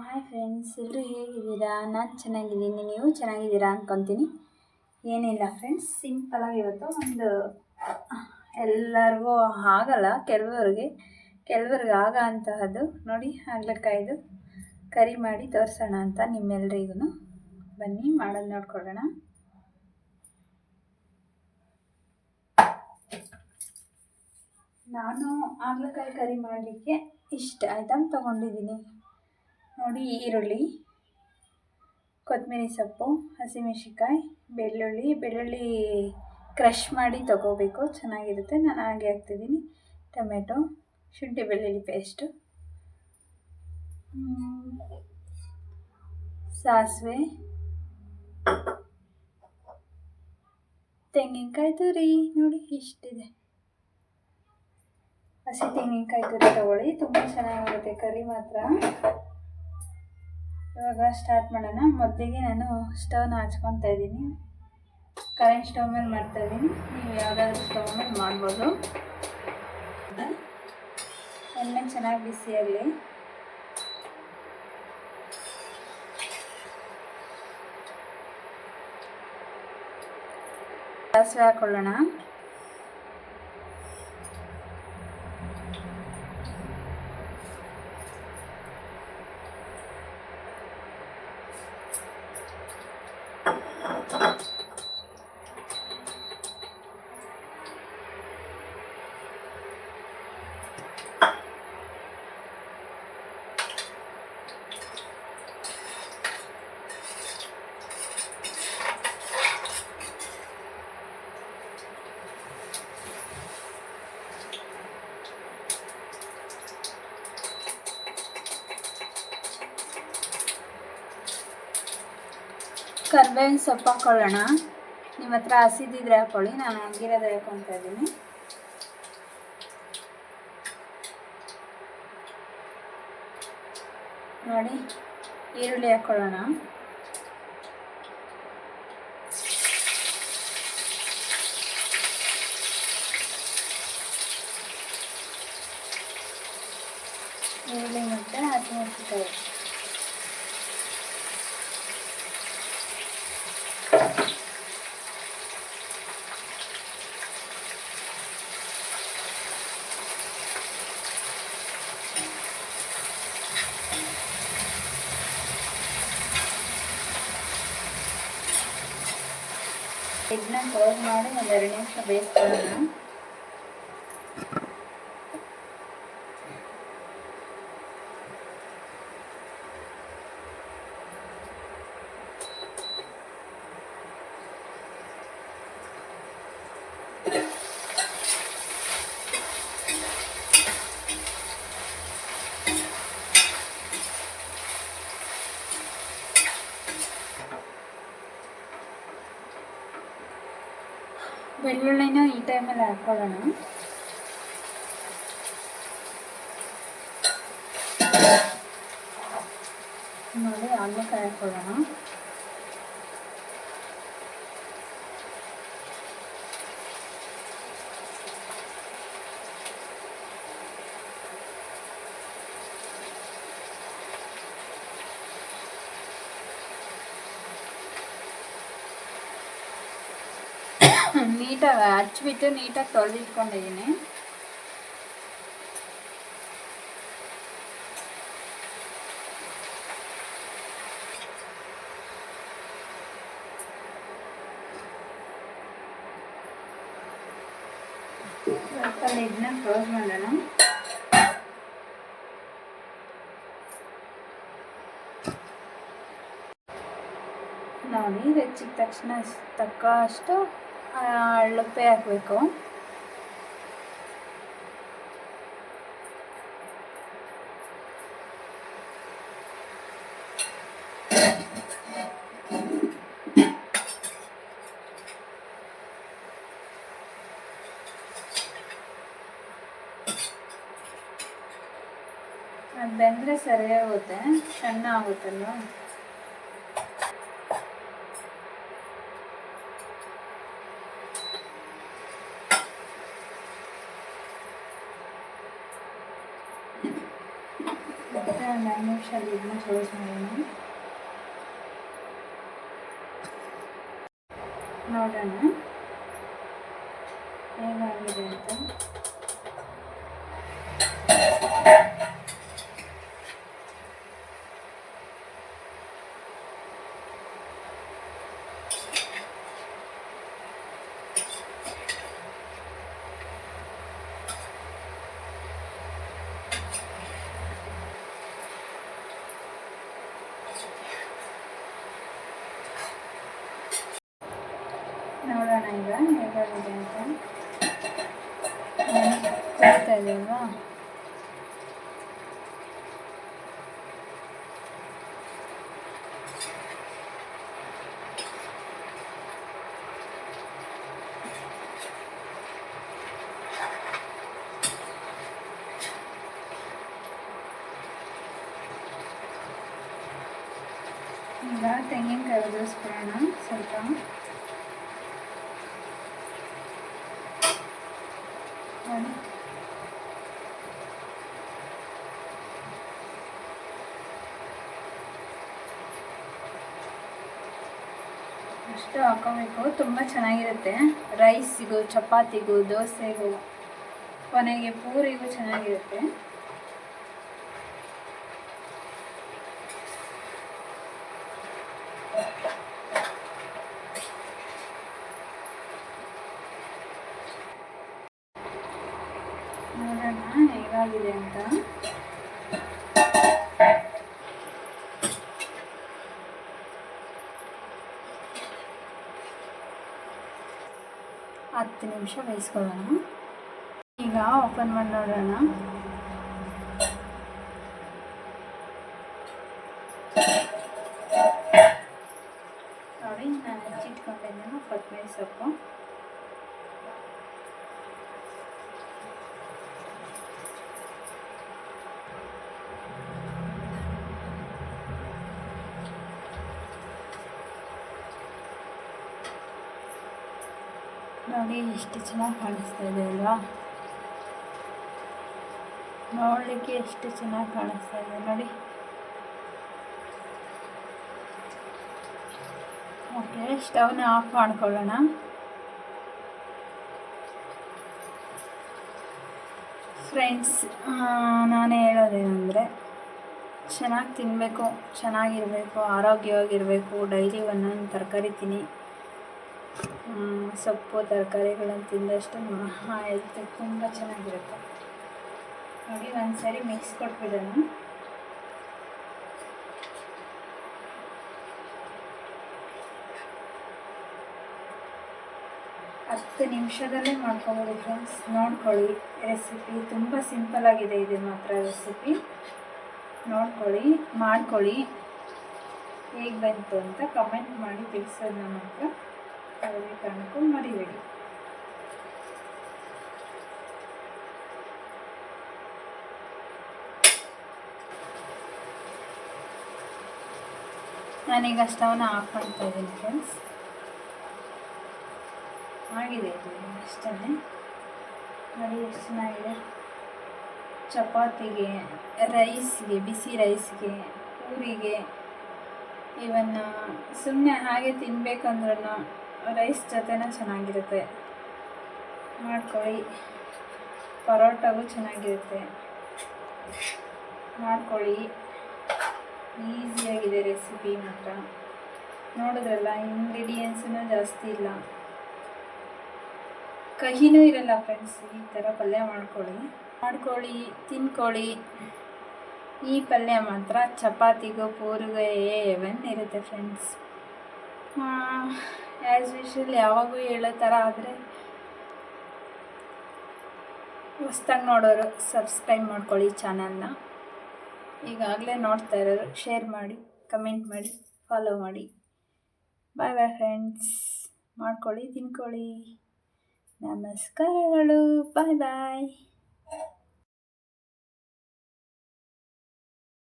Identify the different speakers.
Speaker 1: Hi friends, ಎಲ್ಲರೂ ಹೇಗಿದ್ದೀರಾ? ನಾನು ಚೆನ್ನಾಗಿದ್ದೀನಿ, ನೀವು ಚೆನ್ನಾಗಿದ್ದೀರಾ ಅಂದ್ಕೊತೀನಿ. ಏನಿಲ್ಲ ಫ್ರೆಂಡ್ಸ್, ಸಿಂಪಲಾಗಿ ಇವತ್ತು ಒಂದು ಎಲ್ಲರಿಗೂ ಆಗಲ್ಲ, ಕೆಲವ್ರಿಗೆ ಆಗ ಅಂತಹದ್ದು ನೋಡಿ ಹಾಗಲಕಾಯಿದು ಕರಿ ಮಾಡಿ ತೋರಿಸೋಣ ಅಂತ ನಿಮ್ಮೆಲ್ಲರಿಗೂ. ಬನ್ನಿ ಮಾಡೋದು ನೋಡ್ಕೊಳ್ಳೋಣ. ನಾನು ಹಾಗಲಕಾಯಿ ಕರಿ ಮಾಡಲಿಕ್ಕೆ ಇಷ್ಟು ಐಟಮ್ ತೊಗೊಂಡಿದ್ದೀನಿ ನೋಡಿ. ಈರುಳ್ಳಿ, ಕೊತ್ತಂಬರಿ ಸೊಪ್ಪು, ಹಸಿಮೆಣಸಿನ್ಕಾಯಿ, ಬೆಳ್ಳುಳ್ಳಿ ಕ್ರಷ್ ಮಾಡಿ ತಗೋಬೇಕು, ಚೆನ್ನಾಗಿರುತ್ತೆ. ನಾನು ಹಾಗೆ ಹಾಕ್ತಿದ್ದೀನಿ. ಟೊಮೆಟೊ, ಶುಂಠಿ ಬೆಳ್ಳುಳ್ಳಿ ಪೇಸ್ಟು, ಸಾಸಿವೆ, ತೆಂಗಿನಕಾಯಿ ತುರಿ ನೋಡಿ ಇಷ್ಟಿದೆ. ಹಸಿ ತೆಂಗಿನಕಾಯಿ ತುರಿ ತಗೊಳ್ಳಿ, ತುಂಬ ಚೆನ್ನಾಗಿರುತ್ತೆ ಕರಿ ಮಾತ್ರ. ಇವಾಗ ಸ್ಟಾರ್ಟ್ ಮಾಡೋಣ. ಮೊದಲಿಗೆ ನಾನು ಸ್ಟವ್ನ ಹಚ್ಕೊತಾ ಇದ್ದೀನಿ. ಕರೆಂಟ್ ಸ್ಟವ್ ಮೇಲೆ ಮಾಡ್ತಾಯಿದ್ದೀನಿ, ನೀವು ಯಾವುದಾದ್ರೂ ಸ್ಟವ್ ಮೇಲೆ ಮಾಡ್ಬೋದು. ಎಣ್ಣೆ ಚೆನ್ನಾಗಿ ಬಿಸಿಯಾಗಲಿ. ಸಾಸಿವೆ ಹಾಕೊಳ್ಳೋಣ. ಕರ್ಬೇವಿನ ಸೊಪ್ಪು ಹಾಕ್ಕೊಳ್ಳೋಣ. ನಿಮ್ಮ ಹತ್ರ ಹಸಿದಿದ್ರೆ ಹಾಕ್ಕೊಳ್ಳಿ, ನಾನು ಒಣಗಿರೋದು ಹಾಕ್ಕೊತಾ ಇದ್ದೀನಿ. ನೋಡಿ, ಈರುಳ್ಳಿ ಹಾಕ್ಕೊಳ್ಳೋಣ. ಈರುಳ್ಳಿ ಮತ್ತು ಹಸಿಮೆಣಸಿನಕಾಯಿ. ಇದನ್ನ ಕ್ಲೋಸ್ ಮಾಡಿ ಒಂದು 2 ನಿಮಿಷ ಬೇಯಿಸ್ಕೊಳ್ಳೋಣ. ಬೆಳ್ಳುಳ್ಳಿನ ಈ ಟೈಮಲ್ಲಿ ಹಾಕ್ಕೊಳ್ಳೋಣ. ನೋಡಿ, ಹಾಗಲಕಾಯಿ ಹಾಕ್ಕೊಳ್ಳೋಣ. ನೀಟಾಗಿ ಹಚ್ಬಿಟ್ಟು ನೀಟಾಗಿ ತೊಳೆದಿಟ್ಕೊಂಡಿದ್ದೀನಿ. ಇದನ್ನ ಕ್ಲೋಸ್ ಮಾಡೋಣ. ನೋಡಿ, ರುಚಿಗೆ ತಕ್ಕಷ್ಟು ಉಪ್ಪು ಹಾಕಬೇಕು. ಅದು ಬೆಂದರೆ ಸರಿಯಾಗುತ್ತೆ, ಚೆನ್ನಾಗುತ್ತಲ್ವ. ಒಂದು 2 ನಿಮಿಷ ಇದನ್ನ ಕ್ಲೋಸ್ ಮಾಡೋಣ. ನೋಡೋಣ ಹೇಗಾಗಿದೆ ಅಂತ. ನೋಡೋಣ ಈಗ ಹೇಗಾಗಿದೆ ಅಂತ. ಕೇಳ್ತಾ ಇದೆ ಅಲ್ವಾ? ಈಗ ತೆಂಗಿನಕಾಯಿ ಉದುರಿಸ್ಕೊಳ್ಳೋಣ ಸ್ವಲ್ಪ. ಅಷ್ಟು ಹಾಕೋಬೇಕು. ತುಂಬ ಚೆನ್ನಾಗಿರುತ್ತೆ. ರೈಸಿಗೂ, ಚಪಾತಿಗೂ, ದೋಸೆಗೂ, ಕೊನೆಗೆ ಪೂರಿಗೂ ಚೆನ್ನಾಗಿರುತ್ತೆ. ನೋಡೋಣ ಹೇಗಾಗಿದೆ ಅಂತ. ಹತ್ತು ನಿಮಿಷ ಬೇಯಿಸ್ಕೊಳ್ಳೋಣ. ಈಗ ಓಪನ್ ಮಾಡಿ ನೋಡೋಣ. ನೋಡಿ, ನಾನು ಹೆಚ್ಚಿಟ್ಕೊಂಡಿದ್ದೇನೆ ಕೊತ್ತಂಬರಿ ಸೊಪ್ಪು. ನೋಡಿ ಎಷ್ಟು ಚೆನ್ನಾಗಿ ಕಾಣಿಸ್ತಾ ಇದೆ ಅಲ್ವಾ? ನೋಡಲಿಕ್ಕೆ ಎಷ್ಟು ಚೆನ್ನಾಗಿ ಕಾಣಿಸ್ತಾ ಇದೆ ನೋಡಿ. ಓಕೆ, ಸ್ಟವ್ನ ಆಫ್ ಮಾಡ್ಕೊಳ್ಳೋಣ. ಫ್ರೆಂಡ್ಸ್, ನಾನೇ ಹೇಳೋದೇನೆಂದರೆ, ಚೆನ್ನಾಗಿ ತಿನ್ನಬೇಕು, ಚೆನ್ನಾಗಿರಬೇಕು, ಆರೋಗ್ಯವಾಗಿರಬೇಕು. ಡೈಲಿ ಒಂದೊಂದು ತರಕಾರಿ ತಿನ್ನಿ. ಸೊಪ್ಪು ತರಕಾರಿಗಳನ್ನು ತಿಂದಷ್ಟು ನಮ್ಮ ಹೆಲ್ತ್ ತುಂಬ ಚೆನ್ನಾಗಿರುತ್ತೆ. ನೋಡಿ, ಒಂದು ಸಾರಿ ಮಿಕ್ಸ್ ಕೊಟ್ಬಿಡೋಣ. ಹತ್ತು ನಿಮಿಷದಲ್ಲೇ ಮಾಡ್ಕೊಬೋದು ಫ್ರೆಂಡ್ಸ್. ನೋಡ್ಕೊಳ್ಳಿ, ರೆಸಿಪಿ ತುಂಬ ಸಿಂಪಲ್ಲಾಗಿದೆ. ಇದು ಮಾತ್ರ ರೆಸಿಪಿ ನೋಡ್ಕೊಳ್ಳಿ, ಮಾಡ್ಕೊಳ್ಳಿ. ಹೇಗೆ ಬಂತು ಅಂತ ಕಮೆಂಟ್ ಮಾಡಿ ತಿಳಿಸೋದನ್ನ ಮಾತ್ರ ಯಾವುದೇ ಕಾರಣಕ್ಕೂ ಮರಿಬೇಡಿ. ನಾನೀಗ ಸ್ಟವ್ನ ಆಫ್ ಮಾಡ್ತಾ ಇದ್ದೀನಿ ಫ್ರೆಂಡ್ಸ್. ಆಗಿದೆ ಇದು ಅಷ್ಟೇ. ನೋಡಿ ಎಷ್ಟು ಚೆನ್ನಾಗಿದೆ. ಚಪಾತಿಗೆ, ರೈಸ್ಗೆ, ಬಿಸಿ ರೈಸ್ಗೆ, ಪೂರಿಗೆ, ಇವನ್ನ ಸುಮ್ಮನೆ ಹಾಗೆ ತಿನ್ನಬೇಕಂದ್ರೂ ರೈಸ್ ಜೊತೆನೂ ಚೆನ್ನಾಗಿರುತ್ತೆ. ಮಾಡ್ಕೊಳ್ಳಿ. ಪರೋಟಗೂ ಚೆನ್ನಾಗಿರುತ್ತೆ. ಮಾಡ್ಕೊಳ್ಳಿ. ಈಸಿಯಾಗಿದೆ ರೆಸಿಪಿ ಮಾತ್ರ. ನೋಡಿದ್ರಲ್ಲ, ಇಂಗ್ರೀಡಿಯೆಂಟ್ಸೂ ಜಾಸ್ತಿ ಇಲ್ಲ, ಕಹಿನೂ ಇರಲ್ಲ ಫ್ರೆಂಡ್ಸ್. ಈ ಥರ ಪಲ್ಯ ಮಾಡ್ಕೊಳ್ಳಿ, ತಿನ್ಕೊಳ್ಳಿ. ಈ ಪಲ್ಯ ಮಾತ್ರ ಚಪಾತಿಗೂ, ಪೂರಿಗೆ ಎವನ್ ಇರುತ್ತೆ ಫ್ರೆಂಡ್ಸ್. ಆ್ಯಸ್ ಯೂಶುವಲ್ ಯಾವಾಗೂ ಹೇಳೋ ಥರ ಆದರೆ ಹೊಸ್ದಾಗಿ ನೋಡೋರು ಸಬ್ಸ್ಕ್ರೈಬ್ ಮಾಡ್ಕೊಳ್ಳಿ ಚಾನಲ್ನ. ಈಗಾಗಲೇ ನೋಡ್ತಾ ಇರೋರು ಶೇರ್ ಮಾಡಿ, ಕಮೆಂಟ್ ಮಾಡಿ, ಫಾಲೋ ಮಾಡಿ. ಬಾಯ್ ಬಾಯ್ ಫ್ರೆಂಡ್ಸ್. ಮಾಡ್ಕೊಳ್ಳಿ, ತಿನ್ಕೊಳ್ಳಿ. ನಮಸ್ಕಾರಗಳು. ಬಾಯ್ ಬಾಯ್.